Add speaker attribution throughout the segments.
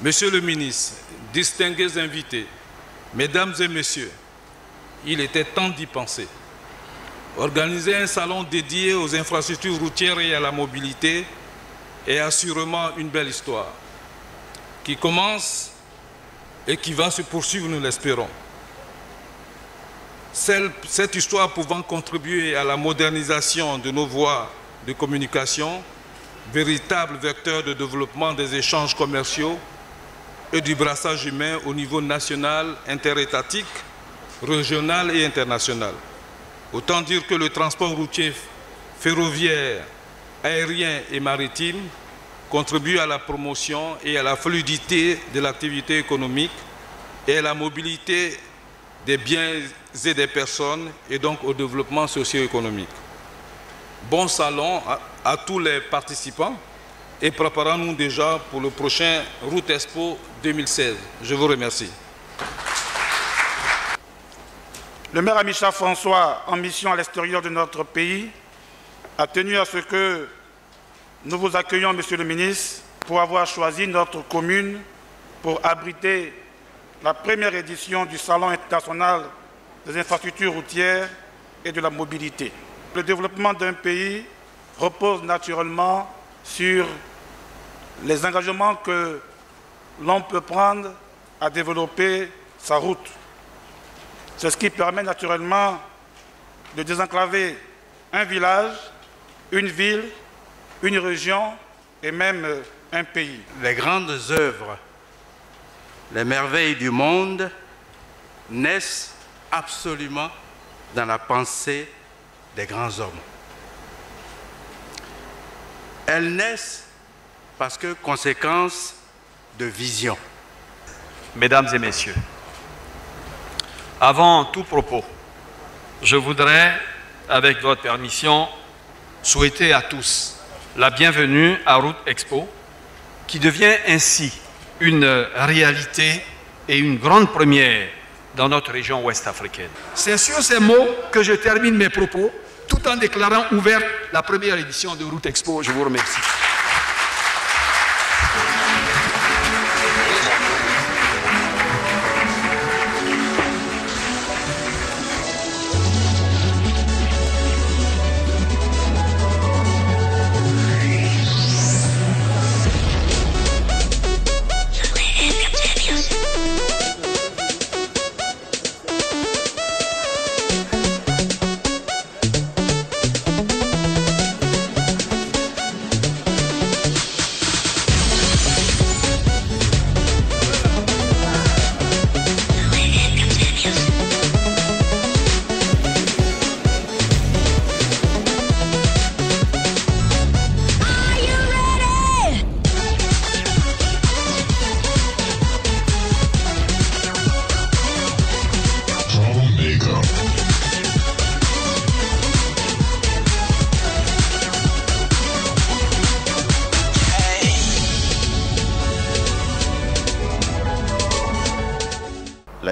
Speaker 1: Monsieur le ministre, distingués invités, mesdames et messieurs, il était temps d'y penser. Organiser un salon dédié aux infrastructures routières et à la mobilité est assurément une belle histoire qui commence et qui va se poursuivre, nous l'espérons. Cette histoire pouvant contribuer à la modernisation de nos voies de communication, véritable vecteur de développement des échanges commerciaux et du brassage humain au niveau national, interétatique, régional et international. Autant dire que le transport routier, ferroviaire, aérien et maritime contribue à la promotion et à la fluidité de l'activité économique et à la mobilité des biens et des personnes et donc au développement socio-économique. Bon salon à tous les participants et préparons-nous déjà pour le prochain Route Expo 2016. Je vous remercie.
Speaker 2: Le maire Amicha François, en mission à l'extérieur de notre pays, a tenu à ce que nous vous accueillions, Monsieur le ministre, pour avoir choisi notre commune pour abriter la première édition du Salon international des infrastructures routières et de la mobilité. Le développement d'un pays repose naturellement sur les engagements que l'on peut prendre à développer sa route. C'est ce qui permet naturellement de désenclaver un village, une ville, une région et même un pays.
Speaker 3: Les grandes œuvres, les merveilles du monde naissent absolument dans la pensée des grands hommes. Elles naissent parce que conséquence de vision.
Speaker 4: Mesdames et messieurs, avant tout propos, je voudrais, avec votre permission, souhaiter à tous la bienvenue à Route Expo, qui devient ainsi une réalité et une grande première dans notre région ouest africaine. C'est sur ces mots que je termine mes propos, tout en déclarant ouverte la première édition de Route Expo. Je vous remercie.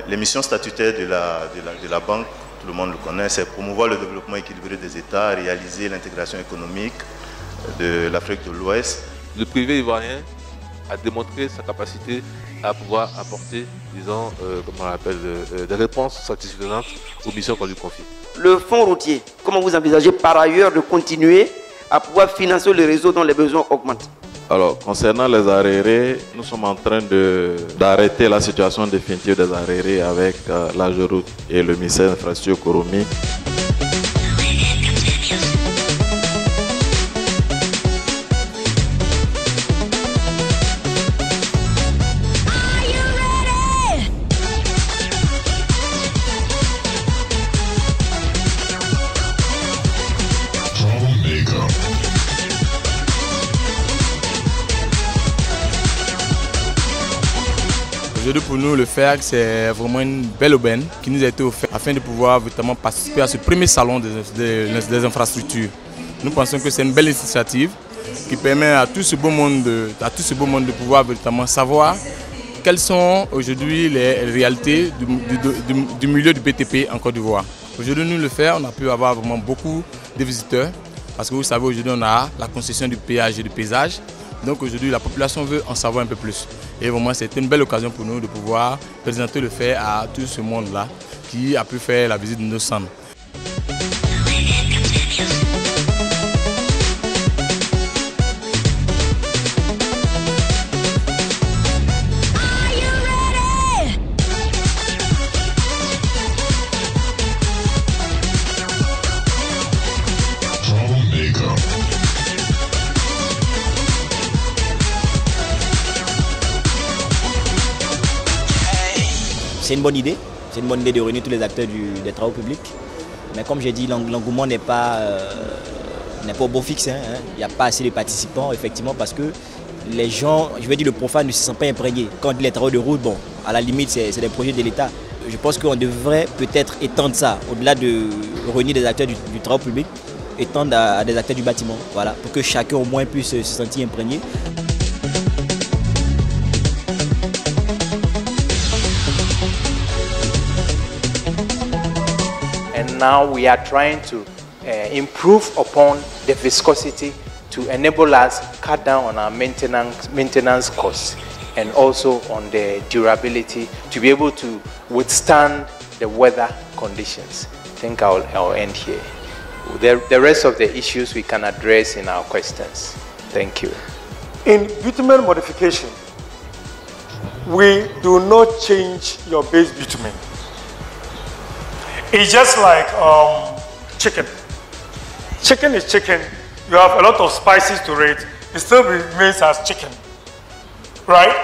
Speaker 5: Les missions statutaires de la banque, tout le monde le connaît, c'est promouvoir le développement équilibré des États, réaliser l'intégration économique de l'Afrique de l'Ouest.
Speaker 6: Le privé ivoirien a démontré sa capacité à pouvoir apporter, disons, comment on appelle, des réponses satisfaisantes aux missions qu'on lui confie.
Speaker 7: Le fonds routier, comment vous envisagez par ailleurs de continuer à pouvoir financer le réseau dont les besoins augmentent?
Speaker 8: Alors, concernant les arriérés, nous sommes en train d'arrêter la situation définitive des arriérés avec l'AGEROUTE et le ministère de l'Infrastructure Kouroumi.
Speaker 9: Aujourd'hui, pour nous, le FEAC, c'est vraiment une belle aubaine qui nous a été offerte afin de pouvoir notamment participer à ce premier salon des infrastructures. Nous pensons que c'est une belle initiative qui permet à tout ce beau monde de pouvoir notamment savoir quelles sont aujourd'hui les réalités du milieu du BTP en Côte d'Ivoire. Aujourd'hui, nous le faisons, on a pu avoir vraiment beaucoup de visiteurs parce que vous savez, aujourd'hui, on a la concession du péage et du paysage. Donc aujourd'hui, la population veut en savoir un peu plus. Et vraiment, c'est une belle occasion pour nous de pouvoir présenter le fait à tout ce monde-là qui a pu faire la visite de nos centres.
Speaker 10: C'est une bonne idée de réunir tous les acteurs des travaux publics. Mais comme j'ai dit, l'engouement n'est pas au beau fixe. Il n'y a pas assez de participants, effectivement, parce que les gens, je veux dire, le profane ne se sent pas imprégné. Quand on dit les travaux de route, bon, à la limite, c'est des projets de l'État. Je pense qu'on devrait peut-être étendre ça, au-delà de réunir des acteurs du travaux public, étendre à des acteurs du bâtiment, voilà, pour que chacun au moins puisse se sentir imprégné.
Speaker 11: Now we are trying to improve upon the viscosity to enable us cut down on our maintenance costs and also on the durability to be able to withstand the weather conditions. I think I'll end here. The rest of the issues we can address in our questions. Thank you.
Speaker 12: In bitumen modification, we do not change your base bitumen. It's just like chicken. Chicken is chicken. You have a lot of spices to it. It still remains as chicken, right?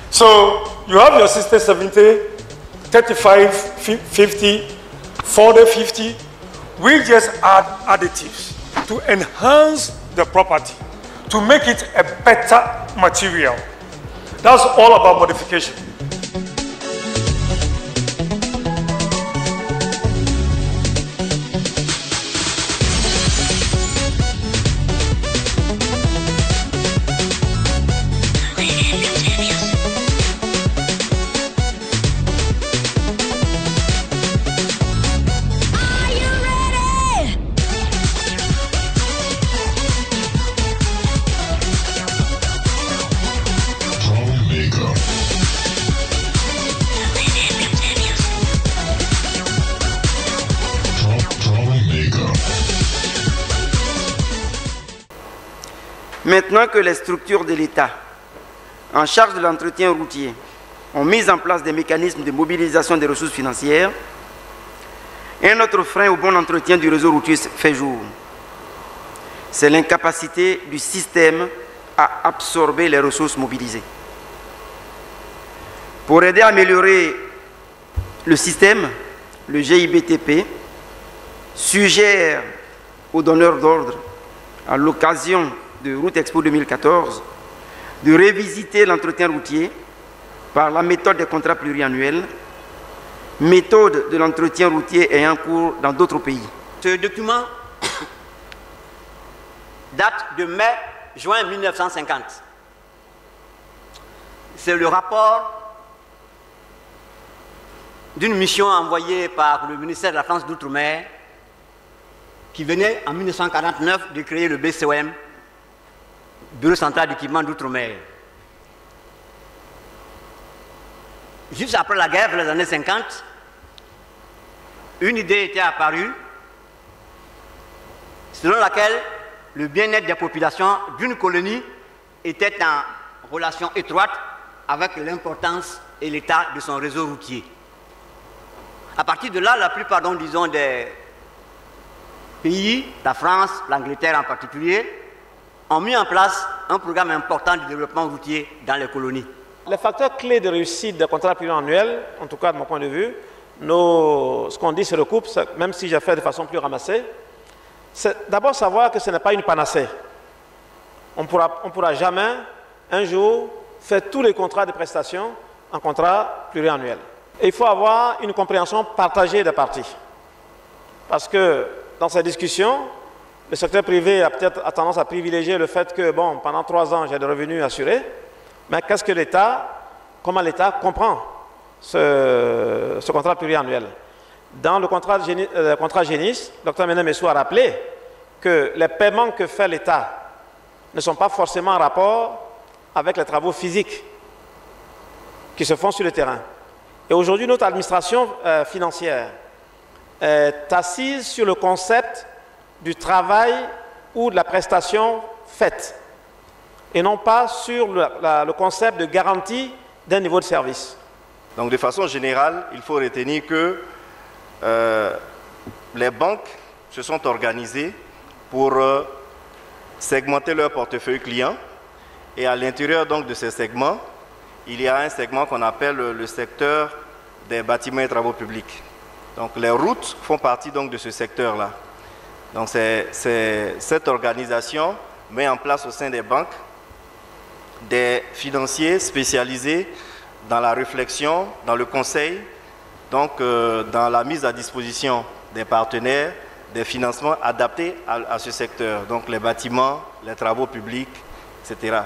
Speaker 12: So you have your 60, 70, 35, 50, 40, 50. We just add additives to enhance the property, to make it a better material. That's all about modification.
Speaker 7: Maintenant que les structures de l'État en charge de l'entretien routier ont mis en place des mécanismes de mobilisation des ressources financières, un autre frein au bon entretien du réseau routier fait jour. C'est l'incapacité du système à absorber les ressources mobilisées. Pour aider à améliorer le système, le GIBTP suggère aux donneurs d'ordre, à l'occasion de Route Expo 2014, de révisiter l'entretien routier par la méthode des contrats pluriannuels, méthode de l'entretien routier ayant cours dans d'autres pays.
Speaker 13: Ce document date de mai-juin 1950. C'est le rapport d'une mission envoyée par le ministère de la France d'Outre-mer qui venait en 1949 de créer le BCOM, Bureau central d'équipement d'outre-mer. Juste après la guerre, vers les années 50, une idée était apparue selon laquelle le bien-être des populations d'une colonie était en relation étroite avec l'importance et l'état de son réseau routier. À partir de là, la plupart, disons, des pays, la France, l'Angleterre en particulier, ont mis en place un programme important de développement routier dans les colonies.
Speaker 14: Les facteurs clés de réussite des contrats pluriannuels, en tout cas de mon point de vue, ce qu'on dit se recoupe, même si j'ai fait de façon plus ramassée, c'est d'abord savoir que ce n'est pas une panacée. On pourra jamais, un jour, faire tous les contrats de prestations en contrat pluriannuel. Et il faut avoir une compréhension partagée des parties. Parce que dans ces discussions, le secteur privé a peut-être tendance à privilégier le fait que, bon, pendant 3 ans, j'ai des revenus assurés, mais qu'est-ce que comment l'État comprend ce contrat pluriannuel? Dans le contrat Génis, Dr Menem Messou a rappelé que les paiements que fait l'État ne sont pas forcément en rapport avec les travaux physiques qui se font sur le terrain. Et aujourd'hui, notre administration financière est assise sur le concept du travail ou de la prestation faite, et non pas sur le concept de garantie d'un niveau de service.
Speaker 15: Donc de façon générale, il faut retenir que les banques se sont organisées pour segmenter leur portefeuille client, et à l'intérieur donc de ces segments, il y a un segment qu'on appelle le secteur des bâtiments et travaux publics. Donc les routes font partie donc de ce secteur-là. Donc cette organisation met en place au sein des banques des financiers spécialisés dans la réflexion, dans le conseil, donc dans la mise à disposition des partenaires, des financements adaptés à ce secteur, donc les bâtiments, les travaux publics, etc.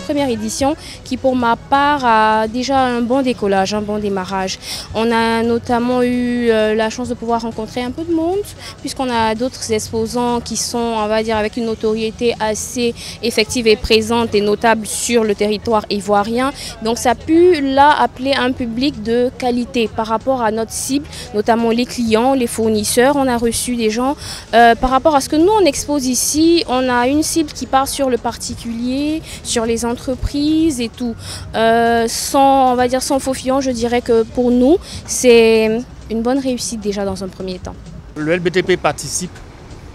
Speaker 16: Première édition qui pour ma part a déjà un bon décollage, un bon démarrage. On a notamment eu la chance de pouvoir rencontrer un peu de monde puisqu'on a d'autres exposants qui sont, on va dire, avec une notoriété assez effective et présente et notable sur le territoire ivoirien. Donc ça a pu là appeler un public de qualité par rapport à notre cible, notamment les clients, les fournisseurs. On a reçu des gens par rapport à ce que nous on expose ici. On a une cible qui part sur le particulier, sur les entreprises et tout. On va dire sans faux fuyant, je dirais que pour nous, c'est une bonne réussite déjà dans un premier temps.
Speaker 17: Le LBTP participe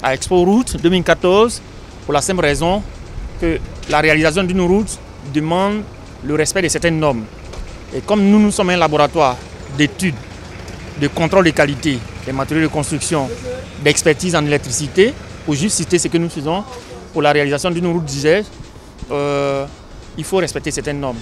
Speaker 17: à Expo Route 2014 pour la simple raison que la réalisation d'une route demande le respect de certaines normes. Et comme nous sommes un laboratoire d'études, de contrôle de qualité des matériaux de construction, d'expertise en électricité, pour juste citer ce que nous faisons pour la réalisation d'une route d'usage, il faut respecter certaines normes.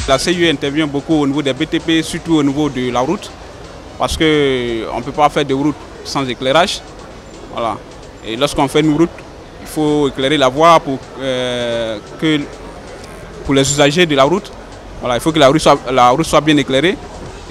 Speaker 18: La CIE intervient beaucoup au niveau des BTP, surtout au niveau de la route, parce qu'on ne peut pas faire de route sans éclairage. Voilà. Et lorsqu'on fait une route, il faut éclairer la voie pour les usagers de la route. Voilà, il faut que la route soit bien éclairée.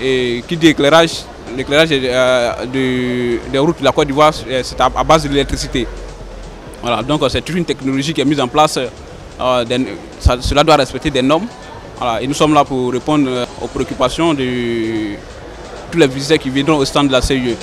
Speaker 18: Et qui dit éclairage, l'éclairage des routes de la Côte d'Ivoire, c'est à base de l'électricité. Voilà, donc c'est une technologie qui est mise en place, cela doit respecter des normes. Voilà, et nous sommes là pour répondre aux préoccupations de tous les visiteurs qui viendront au stand de la CIE.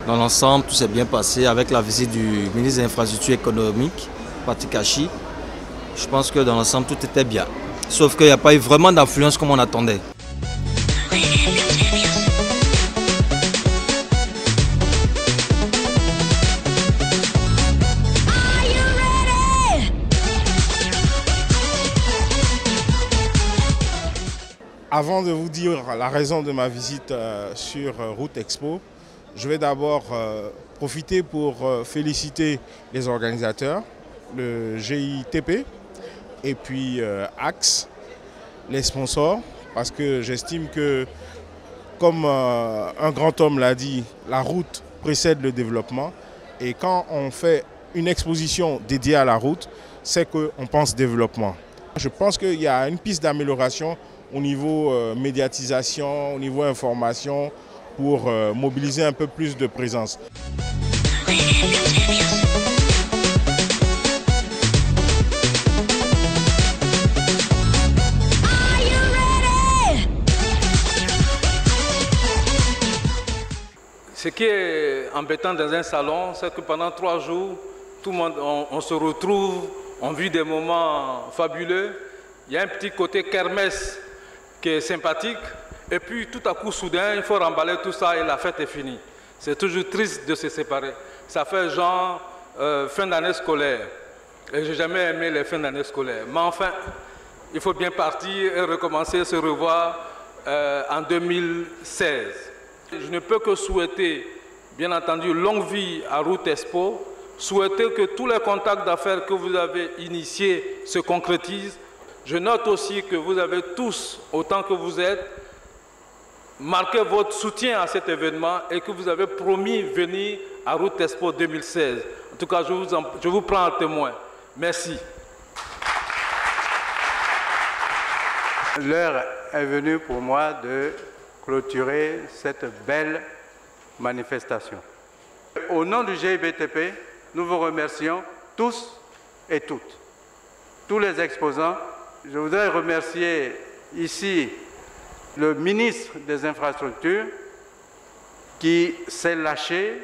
Speaker 19: Dans l'ensemble, tout s'est bien passé avec la visite du ministre des Infrastructures économiques, Patrick Kachi. Je pense que dans l'ensemble, tout était bien. Sauf qu'il n'y a pas eu vraiment d'influence comme on attendait.
Speaker 20: Avant de vous dire la raison de ma visite sur Route Expo, je vais d'abord profiter pour féliciter les organisateurs, le GITP et puis Axe, les sponsors, parce que j'estime que, comme un grand homme l'a dit, la route précède le développement. Et quand on fait une exposition dédiée à la route, c'est qu'on pense développement. Je pense qu'il y a une piste d'amélioration au niveau médiatisation, au niveau information, pour mobiliser un peu plus de présence.
Speaker 1: Ce qui est embêtant dans un salon, c'est que pendant 3 jours, tout le monde, on se retrouve, on vit des moments fabuleux. Il y a un petit côté kermesse qui est sympathique. Et puis tout à coup, soudain, il faut remballer tout ça et la fête est finie. C'est toujours triste de se séparer. Ça fait genre fin d'année scolaire. Et je n'ai jamais aimé les fins d'année scolaire. Mais enfin, il faut bien partir et recommencer, se revoir en 2016. Je ne peux que souhaiter, bien entendu, longue vie à Route Expo, souhaiter que tous les contacts d'affaires que vous avez initiés se concrétisent. Je note aussi que vous avez tous, autant que vous êtes, marqué votre soutien à cet événement et que vous avez promis venir à Route Expo 2016. En tout cas, je vous prends en témoin. Merci.
Speaker 3: L'heure est venue pour moi de clôturer cette belle manifestation. Au nom du GIBTP, nous vous remercions tous et toutes, tous les exposants. Je voudrais remercier ici le ministre des Infrastructures qui s'est lâché,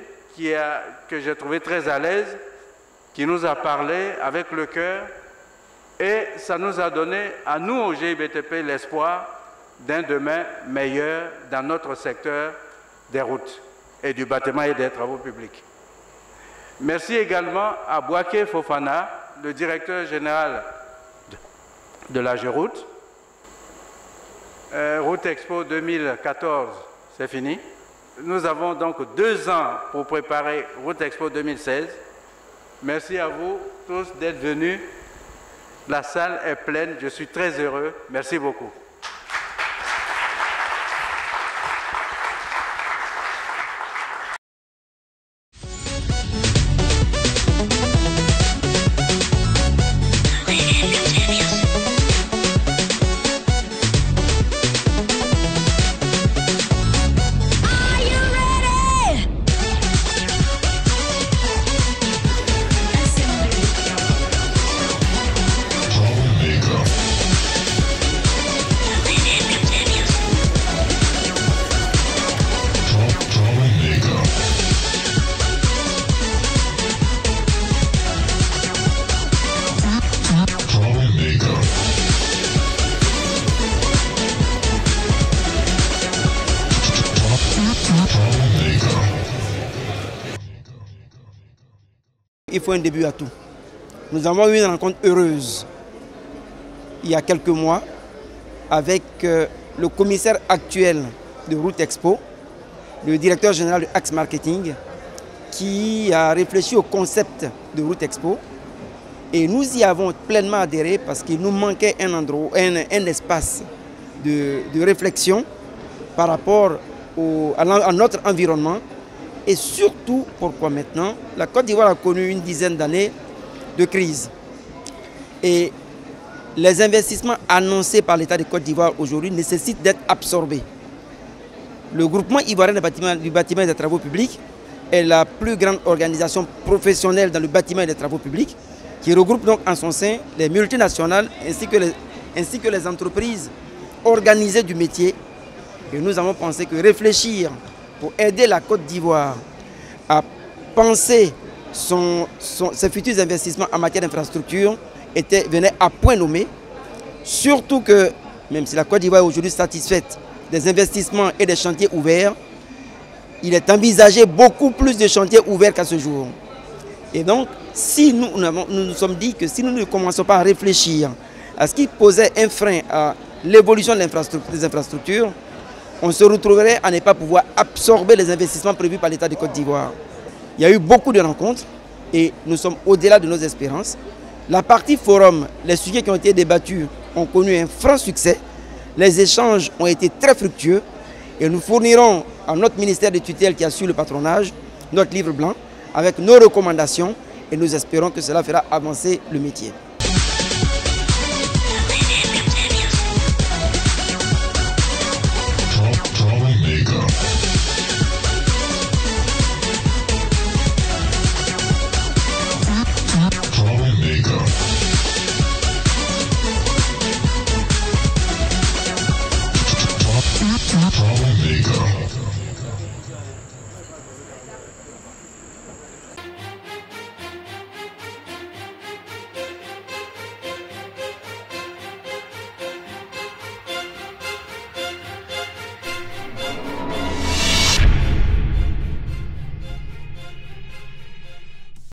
Speaker 3: que j'ai trouvé très à l'aise, qui nous a parlé avec le cœur et ça nous a donné, à nous au GIBTP, l'espoir d'un demain meilleur dans notre secteur des routes et du bâtiment et des travaux publics. Merci également à Bouaké Fofana, le directeur général de la Géroute. Route Expo 2014, c'est fini. Nous avons donc 2 ans pour préparer Route Expo 2016. Merci à vous tous d'être venus. La salle est pleine, je suis très heureux. Merci beaucoup.
Speaker 7: Il faut un début à tout. Nous avons eu une rencontre heureuse il y a quelques mois avec le commissaire actuel de Route Expo, le directeur général de Axe Marketing, qui a réfléchi au concept de Route Expo. Et nous y avons pleinement adhéré parce qu'il nous manquait un endroit, un espace de réflexion par rapport à notre environnement. Et surtout, pourquoi maintenant? La Côte d'Ivoire a connu une dizaine d'années de crise. Et les investissements annoncés par l'État de Côte d'Ivoire aujourd'hui nécessitent d'être absorbés. Le groupement ivoirien du bâtiment et des travaux publics est la plus grande organisation professionnelle dans le bâtiment et les travaux publics, qui regroupe donc en son sein les multinationales ainsi que les entreprises organisées du métier. Et nous avons pensé que réfléchir pour aider la Côte d'Ivoire à penser ses futurs investissements en matière d'infrastructure venait à point nommé. Surtout que, même si la Côte d'Ivoire est aujourd'hui satisfaite des investissements et des chantiers ouverts, il est envisagé beaucoup plus de chantiers ouverts qu'à ce jour. Et donc, si nous nous sommes dit que si nous ne commençons pas à réfléchir à ce qui posait un frein à l'évolution des infrastructures, on se retrouverait à ne pas pouvoir absorber les investissements prévus par l'État de Côte d'Ivoire. Il y a eu beaucoup de rencontres et nous sommes au-delà de nos espérances. La partie forum, les sujets qui ont été débattus ont connu un franc succès. Les échanges ont été très fructueux et nous fournirons à notre ministère de tutelle qui assure le patronage notre livre blanc avec nos recommandations et nous espérons que cela fera avancer le métier.